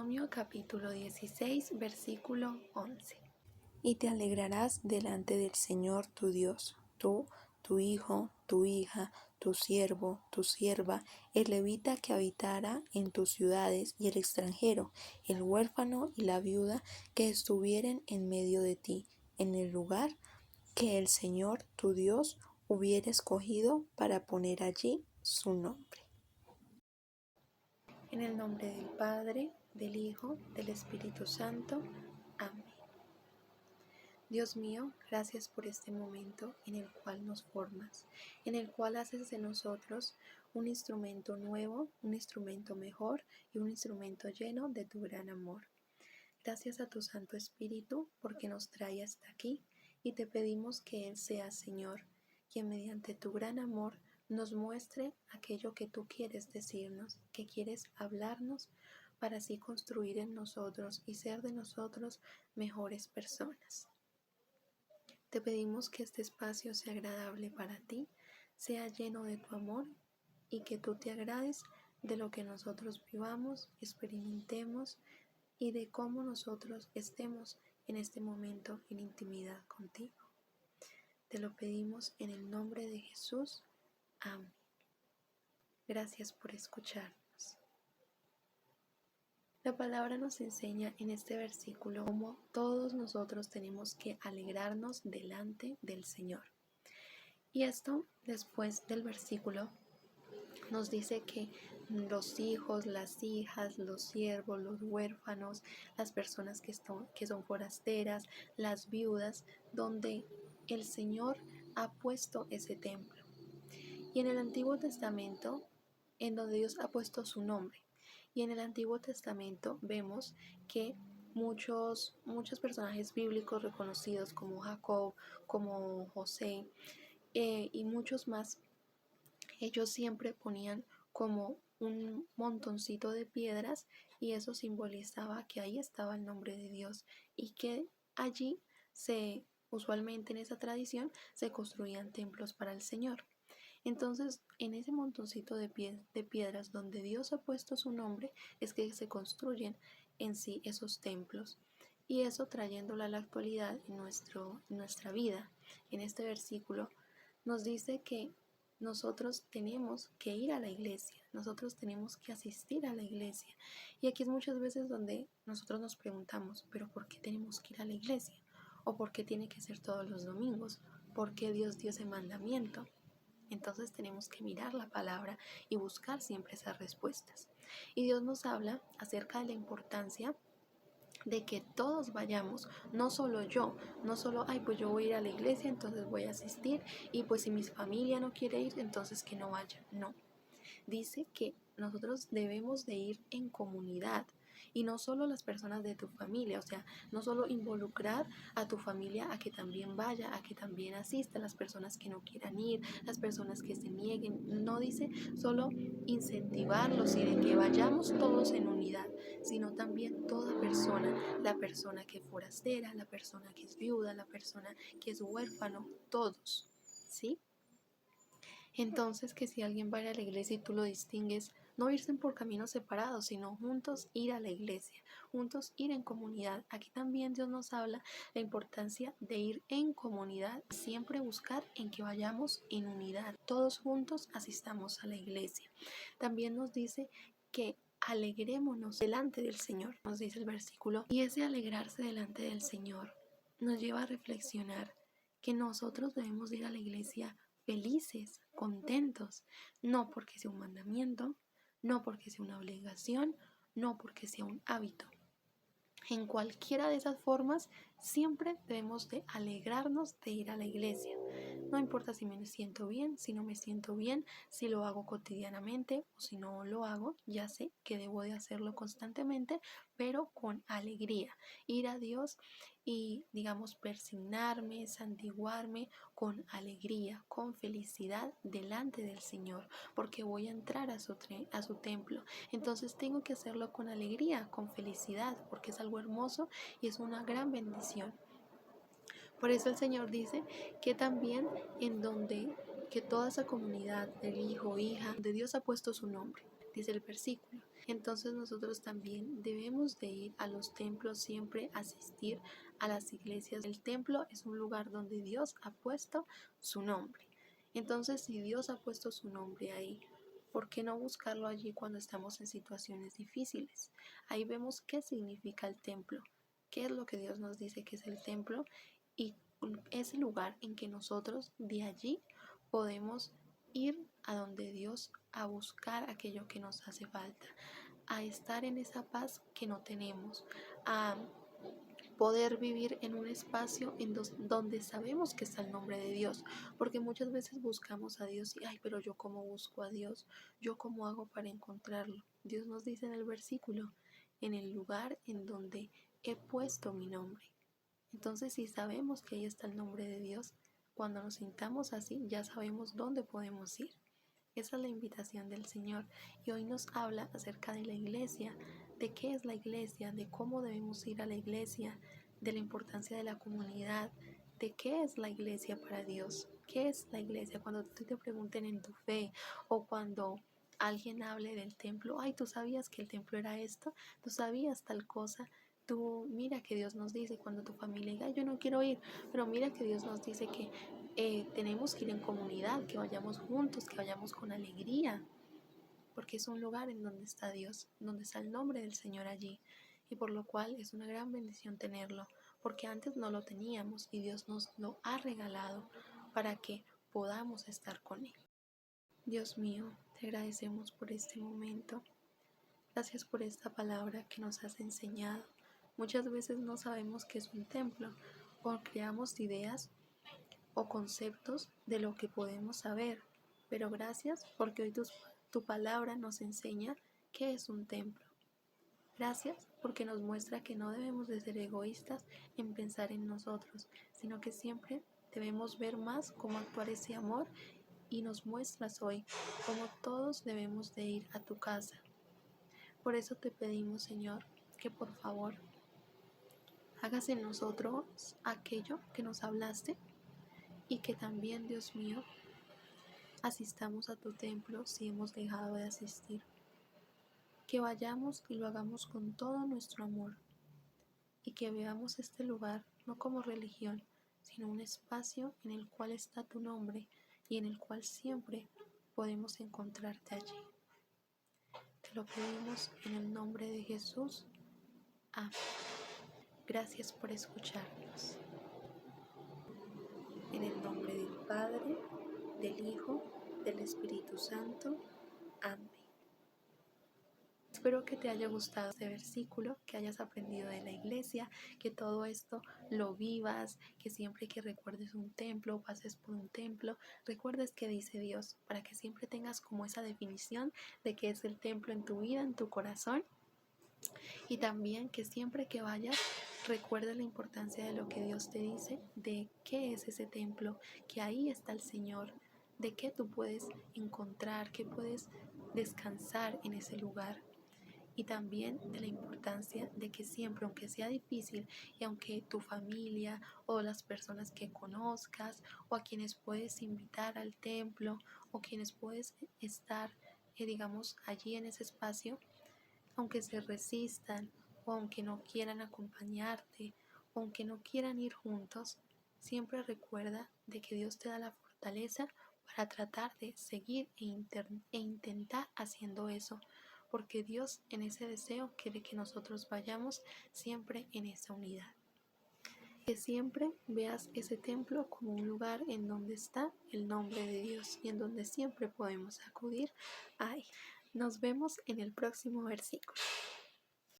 Deuteronomio capítulo 16, versículo 11. Y te alegrarás delante del Señor tu Dios, tú, tu hijo, tu hija, tu siervo, tu sierva, el levita que habitara en tus ciudades y el extranjero, el huérfano y la viuda que estuvieren en medio de ti, en el lugar que el Señor tu Dios hubiera escogido para poner allí su nombre. En el nombre del Padre, del Hijo, del Espíritu Santo. Amén. Dios mío, gracias por este momento en el cual nos formas, en el cual haces de nosotros un instrumento nuevo, un instrumento mejor y un instrumento lleno de tu gran amor. Gracias a tu Santo Espíritu porque nos trae hasta aquí y te pedimos que Él sea Señor, quien mediante tu gran amor nos muestre aquello que tú quieres decirnos, que quieres hablarnos, para así construir en nosotros y ser de nosotros mejores personas. Te pedimos que este espacio sea agradable para ti, sea lleno de tu amor y que tú te agrades de lo que nosotros vivamos, experimentemos y de cómo nosotros estemos en este momento en intimidad contigo. Te lo pedimos en el nombre de Jesús. Amén. Gracias por escucharnos. La palabra nos enseña en este versículo cómo todos nosotros tenemos que alegrarnos delante del Señor. Y esto, después del versículo, nos dice que los hijos, las hijas, los siervos, los huérfanos, las personas que son forasteras, las viudas, donde el Señor ha puesto ese templo. Y en el Antiguo Testamento, en donde Dios ha puesto su nombre. Y en el Antiguo Testamento vemos que muchos personajes bíblicos reconocidos como Jacob, como José y muchos más, ellos siempre ponían como un montoncito de piedras y eso simbolizaba que ahí estaba el nombre de Dios y que allí usualmente en esa tradición se construían templos para el Señor. Entonces, en ese montoncito de piedras donde Dios ha puesto su nombre es que se construyen en sí esos templos. Y eso trayéndolo a la actualidad en nuestra vida. En este versículo nos dice que nosotros tenemos que ir a la iglesia, nosotros tenemos que asistir a la iglesia. Y aquí es muchas veces donde nosotros nos preguntamos, ¿pero por qué tenemos que ir a la iglesia? ¿O por qué tiene que ser todos los domingos? ¿Por qué Dios dio ese mandamiento? Entonces tenemos que mirar la palabra y buscar siempre esas respuestas. Y Dios nos habla acerca de la importancia de que todos vayamos, no solo yo, no solo, pues yo voy a ir a la iglesia, entonces voy a asistir, y pues si mi familia no quiere ir, entonces que no vaya. No, dice que nosotros debemos de ir en comunidad y no solo las personas de tu familia, o sea, no solo involucrar a tu familia a que también vaya, a que también asista, las personas que no quieran ir, las personas que se nieguen, no dice solo incentivarlos y de que vayamos todos en unidad, sino también toda persona, la persona que es forastera, la persona que es viuda, la persona que es huérfano, todos, ¿sí? Entonces, que si alguien va a la iglesia y tú lo distingues, no irse por caminos separados, sino juntos ir a la iglesia, juntos ir en comunidad. Aquí también Dios nos habla la importancia de ir en comunidad, siempre buscar en que vayamos en unidad, todos juntos asistamos a la iglesia. También nos dice que alegrémonos delante del Señor, nos dice el versículo, y ese alegrarse delante del Señor nos lleva a reflexionar que nosotros debemos ir a la iglesia felices, contentos, no porque sea un mandamiento, no porque sea una obligación, no porque sea un hábito. En cualquiera de esas formas, siempre debemos de alegrarnos de ir a la iglesia. No importa si me siento bien, si no me siento bien, si lo hago cotidianamente o si no lo hago, ya sé que debo de hacerlo constantemente, pero con alegría. Ir a Dios y, digamos, persignarme, santiguarme con alegría, con felicidad delante del Señor, porque voy a entrar a su templo. Entonces tengo que hacerlo con alegría, con felicidad, porque es algo hermoso y es una gran bendición. Por eso el Señor dice que también que toda esa comunidad del hijo o hija de Dios ha puesto su nombre, dice el versículo. Entonces nosotros también debemos de ir a los templos, siempre asistir a las iglesias. El templo es un lugar donde Dios ha puesto su nombre. Entonces, si Dios ha puesto su nombre ahí, ¿por qué no buscarlo allí cuando estamos en situaciones difíciles? Ahí vemos qué significa el templo, qué es lo que Dios nos dice que es el templo y es el lugar en que nosotros de allí podemos ir a donde Dios a buscar aquello que nos hace falta, a estar en esa paz que no tenemos, a poder vivir en un espacio donde sabemos que está el nombre de Dios, porque muchas veces buscamos a Dios y, ay, pero yo cómo busco a Dios, yo cómo hago para encontrarlo. Dios nos dice en el versículo, en el lugar en donde he puesto mi nombre. Entonces, si sabemos que ahí está el nombre de Dios, cuando nos sintamos así, ya sabemos dónde podemos ir. Esa es la invitación del Señor y hoy nos habla acerca de la iglesia, de qué es la iglesia, de cómo debemos ir a la iglesia, de la importancia de la comunidad, de qué es la iglesia para Dios, qué es la iglesia. Cuando te pregunten en tu fe o cuando alguien hable del templo, ay, ¿tú sabías que el templo era esto? ¿Tú sabías tal cosa? Tú mira que Dios nos dice cuando tu familia diga, yo no quiero ir, pero mira que Dios nos dice que tenemos que ir en comunidad, que vayamos juntos, que vayamos con alegría, porque es un lugar en donde está Dios, donde está el nombre del Señor allí, y por lo cual es una gran bendición tenerlo, porque antes no lo teníamos y Dios nos lo ha regalado para que podamos estar con Él. Dios mío, te agradecemos por este momento. Gracias por esta palabra que nos has enseñado. Muchas veces no sabemos qué es un templo o creamos ideas o conceptos de lo que podemos saber, pero gracias porque hoy tu palabra nos enseña qué es un templo. Gracias porque nos muestra que no debemos de ser egoístas en pensar en nosotros, sino que siempre debemos ver más cómo actuar ese amor y nos muestras hoy cómo todos debemos de ir a tu casa. Por eso te pedimos, Señor, que por favor hagas en nosotros aquello que nos hablaste y que también, Dios mío, asistamos a tu templo si hemos dejado de asistir. Que vayamos y lo hagamos con todo nuestro amor y que veamos este lugar no como religión, sino un espacio en el cual está tu nombre y en el cual siempre podemos encontrarte allí. Te lo pedimos en el nombre de Jesús. Amén. Gracias por escucharnos. En el nombre del Padre, del Hijo, del Espíritu Santo. Amén. Espero que te haya gustado este versículo, que hayas aprendido de la iglesia, que todo esto lo vivas, que siempre que recuerdes un templo, pases por un templo, recuerdes que dice Dios, para que siempre tengas como esa definición de qué es el templo en tu vida, en tu corazón, y también que siempre que vayas recuerda la importancia de lo que Dios te dice, de qué es ese templo, que ahí está el Señor, de qué tú puedes encontrar, que puedes descansar en ese lugar. Y también de la importancia de que siempre, aunque sea difícil y aunque tu familia o las personas que conozcas o a quienes puedes invitar al templo o quienes puedes estar, digamos, allí en ese espacio, aunque se resistan o aunque no quieran acompañarte o aunque no quieran ir juntos, siempre recuerda de que Dios te da la fortaleza para tratar de seguir e intentar haciendo eso, porque Dios en ese deseo quiere que nosotros vayamos siempre en esa unidad. Que siempre veas ese templo como un lugar en donde está el nombre de Dios y en donde siempre podemos acudir a Él. Nos vemos en el próximo versículo.